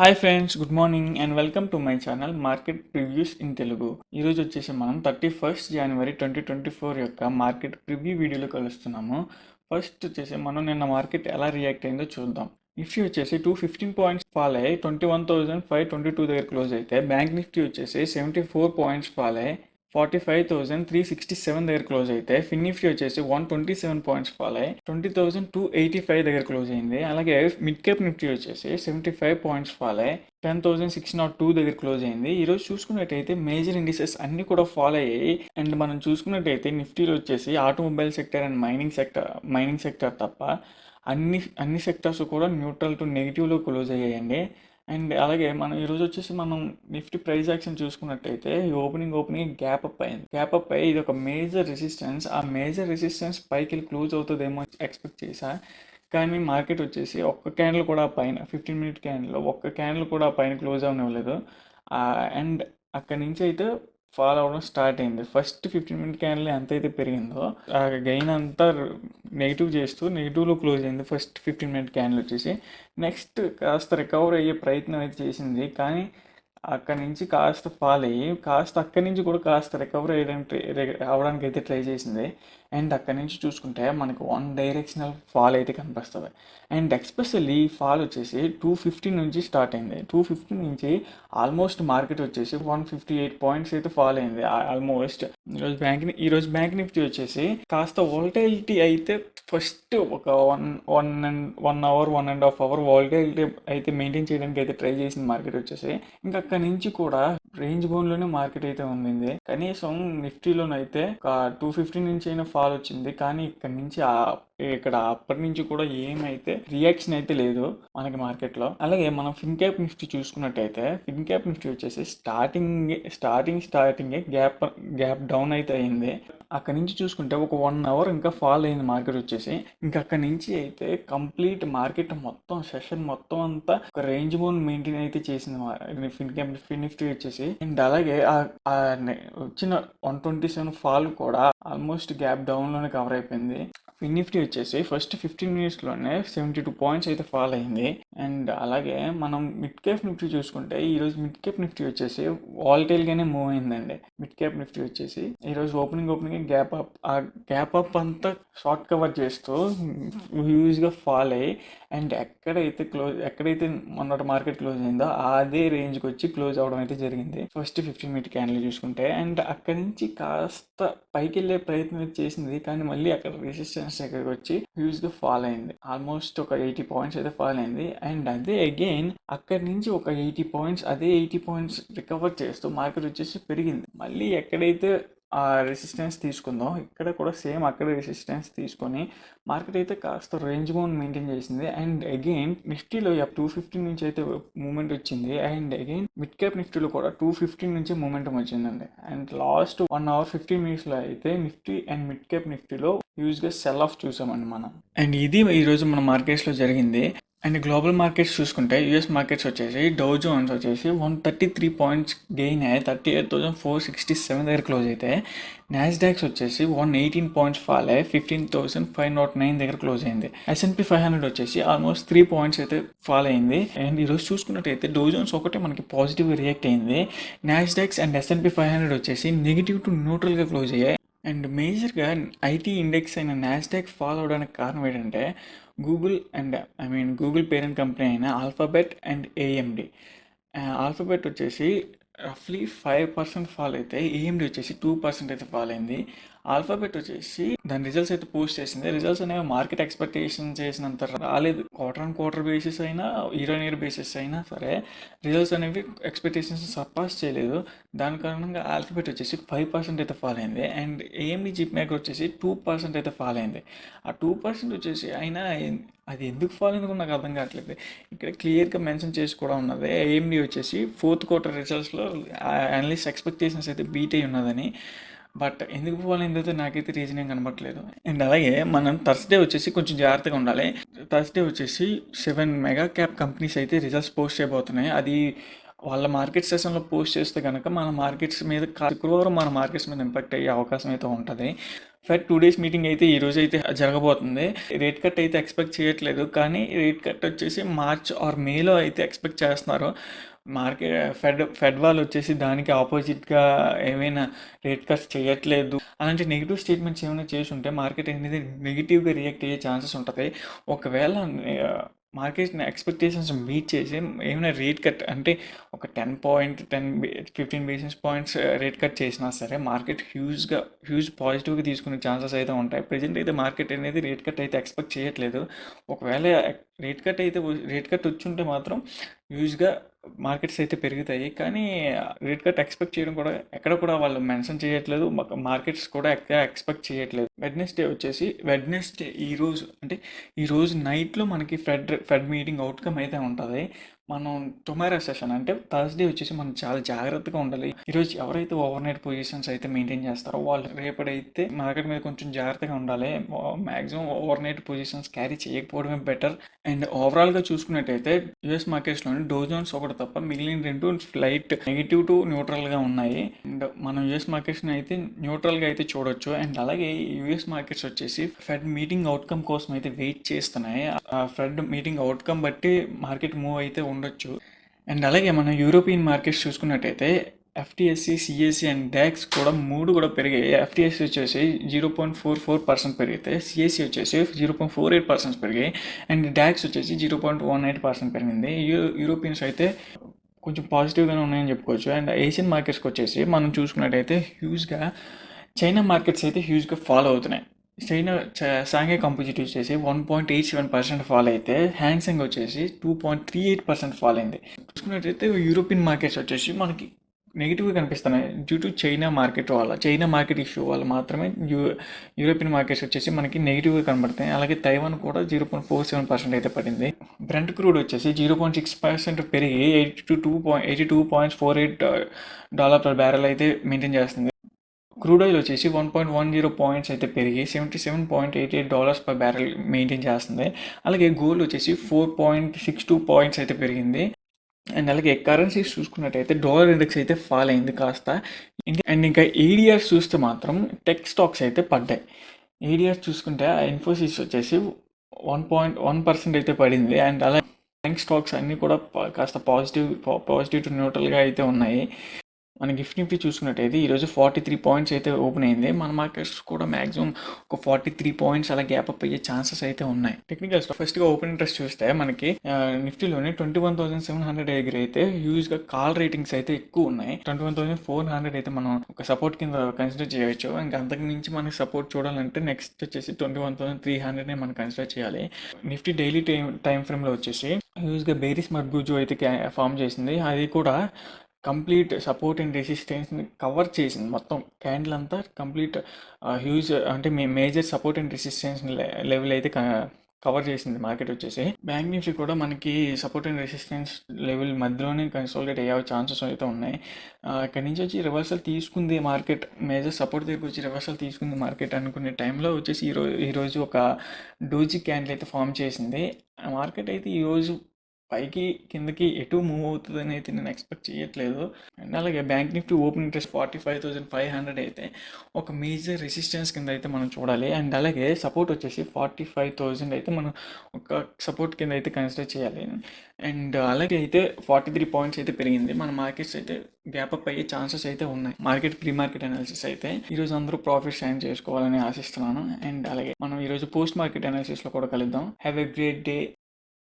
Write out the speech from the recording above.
Hi friends, good morning and welcome to my channel market previews in Telugu. ఈరోజు వచ్చేసి మనం 31 జనవరి 2024 యొక్క మార్కెట్ ప్రివ్యూ వీడియోలో కలుస్తున్నాము. ఫస్ట్ వచ్చేసి మనం నిన్న మార్కెట్ ఎలా రియాక్ట్ అయిందో చూద్దాం. నిఫ్టీ వచ్చేసి 215 పాయింట్స్ ఫాల్ అయ్యి 21,522 దగ్గర క్లోజ్ అయితే, బ్యాంక్ నిఫ్టీ వచ్చేసి 74 పాయింట్స్ ఫాల్ అయ్యి 45,367 దగ్గర క్లోజ్ అయితే, ఫిన్ నిఫ్టీ వచ్చేసి 127 పాయింట్స్ ఫాల్ అయ్యి 20,285 దగ్గర క్లోజ్ అయింది. అలాగే మిడ్ క్యాప్ నిఫ్టీ వచ్చేసి 75 పాయింట్స్ ఫాల్ అయ్యి 10,602 దగ్గర క్లోజ్ అయింది. ఈరోజు చూసుకున్నట్టయితే మేజర్ ఇండిసెస్ అన్ని కూడా ఫాలో అయ్యాయి. అండ్ మనం చూసుకున్నట్టయితే నిఫ్టీలో వచ్చేసి automobile sector and mining sector తప్ప అన్ని సెక్టర్స్ కూడా న్యూట్రల్ టు నెగిటివ్లో క్లోజ్ అయ్యాయండి. అండ్ అలాగే ఈరోజు వచ్చేసి మనం నిఫ్టీ ప్రైస్ యాక్షన్ చూసుకున్నట్టయితే ఓపెనింగ్ గ్యాప్ అప్ అయ్యి ఇది ఒక మేజర్ రెసిస్టెన్స్. ఆ మేజర్ రెసిస్టెన్స్ పైకి వెళ్ళి క్లోజ్ అవుతుందేమో ఎక్స్పెక్ట్ చేశా, కానీ మార్కెట్ వచ్చేసి ఒక్క క్యాండిల్ కూడా పైన 15-minute క్యాండిల్ ఒక్క క్యాండిల్ కూడా పైన క్లోజ్ అవ్వనివ్వలేదు. అండ్ అక్కడి నుంచి అయితే ఫాల్ అవ్వడం స్టార్ట్ అయింది. ఫస్ట్ 15-minute క్యాండిల్ ఎంత అయితే పెరిగిందో ఆ గెయిన్ అంతా నెగిటివ్లో క్లోజ్ అయింది. ఫస్ట్ 15-minute క్యాండిల్ వచ్చేసి నెక్స్ట్ కాస్త రికవర్ అయ్యే ప్రయత్నం అయితే చేసింది, కానీ అక్కడి నుంచి కాస్త ఫాల్ అయ్యి అక్కడి నుంచి కూడా కాస్త రికవర్ అవ్వడానికి అయితే ట్రై చేసింది. అండ్ అక్కడి నుంచి చూసుకుంటే మనకు వన్ డైరెక్షనల్ ఫాల్ అయితే కనిపిస్తుంది. అండ్ ఎక్స్పెషల్లీ ఈ ఫాల్ వచ్చేసి 250 నుంచి స్టార్ట్ అయింది. 250 నుంచి ఆల్మోస్ట్ మార్కెట్ వచ్చేసి 158 పాయింట్స్ అయితే ఫాల్ అయింది ఆల్మోస్ట్. ఈరోజు బ్యాంక్ నిఫ్టీ వచ్చేసి కాస్త వోల్టాలిటీ అయితే ఫస్ట్ ఒక 1.5 అవర్ వోల్టాలిటీ అయితే మెయింటైన్ చేయడానికి అయితే ట్రై చేసింది మార్కెట్ వచ్చేసి. ఇంకా అక్కడి నుంచి కూడా రేంజ్ బౌండ్లోనే మార్కెట్ అయితే ఉంది. కనీసం నిఫ్టీలోనైతే ఒక 250 నుంచి అయినా ఫాల్ వచ్చింది, కానీ ఇక్కడ అప్పటి నుంచి కూడా ఏమైతే రియాక్షన్ అయితే లేదు మనకి మార్కెట్లో. అలాగే మనం ఫిన్ క్యాప్ నిఫ్టీ చూసుకున్నట్టయితే ఫిన్ క్యాప్ నిఫ్టీ వచ్చేసి స్టార్టింగ్ గ్యాప్ డౌన్ అయితే అయింది. అక్కడి నుంచి చూసుకుంటే ఒక 1 అవర్ ఇంకా ఫాల్ అయింది మార్కెట్ వచ్చేసి. ఇంకా అక్కడి నుంచి అయితే కంప్లీట్ మార్కెట్ సెషన్ మొత్తం అంతా ఒక రేంజ్ బౌండ్ మెయింటైన్ అయితే చేసింది ఫిన్ నిఫ్టీ వచ్చేసి. అండ్ అలాగే వచ్చిన 127 ఫాల్ కూడా ఆల్మోస్ట్ గ్యాప్ డౌన్ లోనే కవర్ అయిపోయింది. ఫిన్ నిఫ్టీ వచ్చేసి ఫస్ట్ 15 minutesలోనే 72 పాయింట్స్ అయితే ఫాల్ అయింది. అండ్ అలాగే మనం మిడ్ క్యాప్ నిఫ్టీ చూసుకుంటే ఈరోజు మిడ్ క్యాప్ నిఫ్టీ వచ్చేసి వాలటైల్గానే మూవ్ అయిందండి. మిడ్ క్యాప్ నిఫ్టీ వచ్చేసి ఈరోజు ఓపెనింగ్ గ్యాప్ అప్ అంతా షార్ట్ కవర్ చేస్తూ హ్యూజ్గా ఫాల్ అయ్యి అండ్ ఎక్కడైతే మొన్నటి మార్కెట్ క్లోజ్ అయిందో అదే రేంజ్కి వచ్చి క్లోజ్ అవడం అయితే జరిగింది ఫస్ట్ 15-minute క్యాండిల్ చూసుకుంటే. అండ్ అక్కడి నుంచి కాస్త పైకి వెళ్ళే ప్రయత్నం చేసింది, కానీ మళ్ళీ అక్కడ రెసిస్టెన్స్ దగ్గరికి వచ్చి హ్యూజ్గా ఫాల్ అయింది. ఆల్మోస్ట్ ఒక 80 పాయింట్స్ అయితే ఫాల్ అయింది. అండ్ అదే అగైన్ అక్కడి నుంచి ఒక 80 పాయింట్స్ రికవర్ చేస్తూ మార్కెట్ వచ్చేసి పెరిగింది. మళ్ళీ ఎక్కడైతే ఆ రెసిస్టెన్స్ తీసుకుందో ఇక్కడ కూడా సేమ్ అక్కడే రెసిస్టెన్స్ తీసుకొని మార్కెట్ అయితే కాస్త రేంజ్ బౌండ్ మెయింటైన్ చేసింది. అండ్ అగైన్ నిఫ్టీలో 250 నుంచి అయితే మూమెంట్ వచ్చింది. అండ్ అగైన్ మిడ్ క్యాప్ నిఫ్టీలో కూడా 215 నుంచి మూమెంటం వచ్చిందండి. అండ్ లాస్ట్ 1 అవర్ 15 minutesలో అయితే నిఫ్టీ అండ్ మిడ్ క్యాప్ నిఫ్టీలో హ్యూజ్గా సెల్ ఆఫ్ చూసామండి మనం. అండ్ ఇది ఈరోజు మన మార్కెట్స్లో జరిగింది. అండ్ గ్లోబల్ మార్కెట్స్ చూసుకుంటే యూఎస్ మార్కెట్స్ వచ్చేసి డౌ జోన్స్ వచ్చేసి 133 పాయింట్స్ గెయిన్ అయ్యి 38,467 దగ్గర క్లోజ్ అయితే, నాస్డాక్స్ వచ్చేసి 118 పాయింట్స్ ఫాల్ అయ్యి 15,509 దగ్గర క్లోజ్ అయింది. S&P 500 వచ్చేసి ఆల్మోస్ట్ 3 పాయింట్స్ అయితే ఫాల్ అయింది. అండ్ ఈరోజు చూసుకున్నట్టయితే డౌ జోన్స్ ఒకటే మనకి పాజిటివ్గా రియాక్ట్ అయింది. నాస్డాక్స్ అండ్ S&P 500 వచ్చేసి నెగిటివ్ టు న్యూట్రల్గా క్లోజ్ అయ్యాయి. అండ్ మేజర్గా ఐటీ ఇండెక్స్ అయిన నాస్డాక్ ఫాల్ అవడానికి కారణం ఏంటంటే గూగుల్ పేరెంట్ కంపెనీ అయిన ఆల్ఫాబెట్ అండ్ AMD. ఆల్ఫాబెట్ వచ్చేసి రఫ్లీ 5% ఫాల్ అయితే AMD వచ్చేసి 2% అయితే ఫాల్ అయింది. ఆల్ఫాబెట్ వచ్చేసి దాని రిజల్ట్స్ అయితే పోస్ట్ చేసింది. రిజల్ట్స్ అనేవి మార్కెట్ ఎక్స్పెక్టేషన్ చేసినంత రాలేదు. క్వార్టర్ బేసిస్ అయినా ఇయర్ బేసిస్ అయినా సరే రిజల్ట్స్ అనేవి ఎక్స్పెక్టేషన్స్ సర్పాస్ చేయలేదు. దాని కారణంగా ఆల్ఫాబెట్ వచ్చేసి 5% అయితే ఫాల్ అయింది. అండ్ AMD చిప్ మేకర్ వచ్చేసి 2% అయితే ఫాల్ అయింది. ఆ 2% వచ్చేసి అయినా అది ఎందుకు ఫాల్ అయింది నాకు అర్థం కావట్లేదు. ఇక్కడ క్లియర్గా మెన్షన్ చేసి కూడా ఉన్నది, AMD వచ్చేసి 4th quarter రిజల్ట్స్లో అనలిస్ట్ ఎక్స్పెక్టేషన్స్ అయితే బీట్ అయి ఉన్నదని. బట్ ఎందుకు ఫాల్ అయిందైతే నాకైతే రీజన్ ఏం కనబడట్లేదు. అండ్ అలాగే మనం థర్స్డే వచ్చేసి కొంచెం జాగ్రత్తగా ఉండాలి. థర్స్డే వచ్చేసి 7 మెగా క్యాప్ కంపెనీస్ అయితే రిజల్ట్స్ పోస్ట్ చేయబోతున్నాయి. అది వాళ్ళ మార్కెట్ సెషన్లో పోస్ట్ చేస్తే కనుక మన మార్కెట్స్ మీద శుక్రవారం మన మార్కెట్స్ మీద ఇంపాక్ట్ అయ్యే అవకాశం అయితే ఉంటుంది. ఫెడ్ 2 డేస్ మీటింగ్ అయితే ఈ రోజు అయితే జరగబోతుంది. రేట్ కట్ అయితే ఎక్స్పెక్ట్ చేయట్లేదు. కానీ రేట్ కట్ వచ్చేసి మార్చ్ ఆర్ మేలో అయితే ఎక్స్పెక్ట్ చేస్తున్నారు. ఫెడ్ వాళ్ళు వచ్చేసి దానికి ఆపోజిట్గా ఏమైనా రేట్ కట్స్ చేయట్లేదు అలాంటి నెగిటివ్ స్టేట్మెంట్స్ ఏమైనా చేసి ఉంటే మార్కెట్ అనేది నెగిటివ్గా రియాక్ట్ అయ్యే ఛాన్సెస్ ఉంటుంది. ఒకవేళ మార్కెట్ ఎక్స్పెక్టేషన్స్ మీట్ చేసి ఏమైనా రేట్ కట్ అంటే ఒక 15 బేసిస్ పాయింట్స్ రేట్ కట్ చేసినా సరే మార్కెట్ హ్యూజ్ పాజిటివ్గా తీసుకునే ఛాన్సెస్ అయితే ఉంటాయి. ప్రజెంట్ అయితే మార్కెట్ అనేది రేట్ కట్ అయితే ఎక్స్పెక్ట్ చేయట్లేదు. ఒకవేళ రేట్ కట్ వచ్చి ఉంటే మాత్రం హ్యూజ్గా మార్కెట్స్ అయితే పెరుగుతాయి. కానీ రేట్ కట్ ఎక్స్పెక్ట్ చేయడం కూడా ఎక్కడ కూడా వాళ్ళు మెన్షన్ చేయట్లేదు. మార్కెట్స్ కూడా ఎక్స్పెక్ట్ చేయట్లేదు. వెడ్నెస్డే ఈరోజు నైట్లో మనకి ఫెడ్ మీటింగ్ అవుట్కమ్ అయితే ఉంటుంది. మనం టుమారో సెషన్ అంటే థర్స్డే వచ్చేసి మనం చాలా జాగ్రత్తగా ఉండాలి. ఈరోజు ఎవరైతే ఓవర్ నైట్ పొజిషన్స్ అయితే మెయింటైన్ చేస్తారో వాళ్ళు రేపడైతే మార్కెట్ మీద కొంచెం జాగ్రత్తగా ఉండాలి. Maximum overnight positions carry చేయకపోవడమే బెటర్. అండ్ ఓవరాల్గా చూసుకున్నట్టయితే యుఎస్ మార్కెట్స్లోని డో జోన్స్ ఒకటి తప్ప మిగిలిన రెండు ఫ్లైట్ నెగిటివ్ టు న్యూట్రల్గా ఉన్నాయి. అండ్ మనం యుఎస్ మార్కెట్స్ని అయితే న్యూట్రల్గా అయితే చూడొచ్చు. అండ్ అలాగే యుఎస్ మార్కెట్స్ వచ్చేసి ఫెడ్ మీటింగ్ అవుట్కమ్ కోసం అయితే వెయిట్ చేస్తున్నాయి. ఆ ఫెడ్ మీటింగ్ అవుట్కమ్ బట్టి మార్కెట్ మూవ్ అయితే ఉండొచ్చు. అండ్ అలాగే మనం యూరోపియన్ మార్కెట్స్ చూసుకున్నట్టయితే ఎఫ్టీఎస్సి, సిఎస్సి అండ్ డాక్స్ కూడా మూడు కూడా పెరిగాయి. ఎఫ్టీఎస్సి వచ్చేసి 0.44% పెరిగితే సిఎస్సి వచ్చేసి 0.48% పెరిగాయి. అండ్ డాక్స్ వచ్చేసి 0.18% పెరిగింది. యూరోపియన్స్ అయితే కొంచెం పాజిటివ్గానే ఉన్నాయని చెప్పుకోవచ్చు. అండ్ ఏషియన్ మార్కెట్స్కి వచ్చేసి మనం చూసుకున్నట్టయితే చైనా మార్కెట్స్ అయితే హ్యూజ్గా ఫాలో అవుతున్నాయి. షాంఘై కంపోజిట్ వచ్చేసి 1.87% ఫాల్ అయితే హ్యాంగ్సెంగ్ వచ్చేసి 2.38% ఫాల్ అయింది. చూసుకున్నట్టయితే యూరోపియన్ మార్కెట్స్ వచ్చేసి మనకి నెగిటివ్గా కనిపిస్తున్నాయి due to China market issue వల్ల మాత్రమే యూరోపియన్ మార్కెట్స్ వచ్చేసి మనకి నెగిటివ్గా కనబడతాయి. అలాగే తైవాన్ కూడా 0.47% అయితే పడింది. బ్రెంట్ క్రూడ్ వచ్చేసి 0.6% పెరిగి $82.48 per barrel అయితే మెయింటైన్ చేస్తుంది. క్రూడ్ ఆయిల్ వచ్చేసి 1.10 పాయింట్స్ అయితే పెరిగి $77.88 per barrel మెయింటైన్ చేస్తుంది. అలాగే గోల్డ్ వచ్చేసి 4.62 పాయింట్స్ అయితే పెరిగింది. అండ్ అలాగే కరెన్సీస్ చూసుకున్నట్టయితే డాలర్ ఇండెక్స్ అయితే ఫాల్ అయింది కాస్త. అండ్ ఇంకా ఏడిఆర్స్ చూస్తే మాత్రం టెక్ స్టాక్స్ అయితే పడ్డాయి. ఏడిఆర్స్ చూసుకుంటే ఇన్ఫోసిస్ వచ్చేసి 1.1% అయితే పడింది. అండ్ అలాగే బ్యాంక్ స్టాక్స్ అన్నీ కూడా కాస్త పాజిటివ్ టు న్యూట్రల్గా అయితే ఉన్నాయి. మన నిఫ్టీ చూసుకున్నట్టయితే ఈరోజు 43 పాయింట్స్ అయితే ఓపెన్ అయింది. మన మార్కెట్స్ కూడా మ్యాక్సిమం ఒక 43 పాయింట్స్ అలా గ్యాప్ అప్ అయ్యే ఛాన్సెస్ అయితే ఉన్నాయి. టెక్నికల్ ఫస్ట్గా ఓపెన్ ఇంట్రెస్ట్ చూస్తే మనకి నిఫ్టీలోని 21,700 దగ్గర అయితే హ్యూజ్గా కాల్ రేటింగ్స్ అయితే ఎక్కువ ఉన్నాయి. 21,400 అయితే మనం ఒక సపోర్ట్ కింద కన్సిడర్ చేయవచ్చు. ఇంకా అంతకు మించి మనకి సపోర్ట్ చూడాలంటే నెక్స్ట్ వచ్చేసి 21,300 మనం కన్సిడర్ చేయాలి. నిఫ్టీ డైలీ టైం ఫ్రేమ్లో వచ్చేసి హ్యూజ్గా బేరిస్ మర్గూజు అయితే ఫామ్ చేసింది. అది కూడా కంప్లీట్ సపోర్ట్ అండ్ రెసిస్టెన్స్ని కవర్ చేసింది. మొత్తం క్యాండిల్ అంతా కంప్లీట్ హ్యూజ్ అంటే major support and resistance level అయితే కవర్ చేసింది మార్కెట్ వచ్చేసి. బ్యాంక్ నిఫ్టీ కూడా మనకి సపోర్ట్ అండ్ రెసిస్టెన్స్ లెవెల్ మధ్యలోనే కన్సాలిడేట్ అయ్యే ఛాన్సెస్ అయితే ఉన్నాయి. ఇక్కడ నుంచి వచ్చి రివర్సల్ తీసుకుంది మార్కెట్, మేజర్ సపోర్ట్ దగ్గర వచ్చి రివర్సల్ తీసుకుంది మార్కెట్ అనుకునే టైంలో వచ్చేసి ఈరోజు ఒక డోజీ క్యాండిల్ అయితే ఫామ్ చేసింది. మార్కెట్ అయితే ఈరోజు పైకి కిందకి ఎటు మూవ్ అవుతుందని అయితే నేను ఎక్స్పెక్ట్ చేయట్లేదు. అండ్ అలాగే బ్యాంక్ నిఫ్టీ ఓపెన్ ఇంట్రెస్ట్ 45,500 అయితే ఒక మేజర్ రెసిస్టెన్స్ కింద అయితే మనం చూడాలి. అండ్ అలాగే సపోర్ట్ వచ్చేసి 45,000 అయితే మనం ఒక సపోర్ట్ కింద అయితే కన్సిడర్ చేయాలి. అండ్ అలాగే అయితే 43 పాయింట్స్ అయితే పెరిగింది. మన మార్కెట్స్ అయితే గ్యాప్ అప్ అయ్యే ఛాన్సెస్ అయితే ఉన్నాయి. ప్రీ మార్కెట్ అనాలిసిస్ అయితే ఈరోజు అందరూ ప్రాఫిట్ సైన్ చేసుకోవాలని ఆశిస్తున్నాను. అండ్ అలాగే మనం ఈరోజు పోస్ట్ మార్కెట్ అనాలిసిస్లో కూడా కలుద్దాం. Have a great day.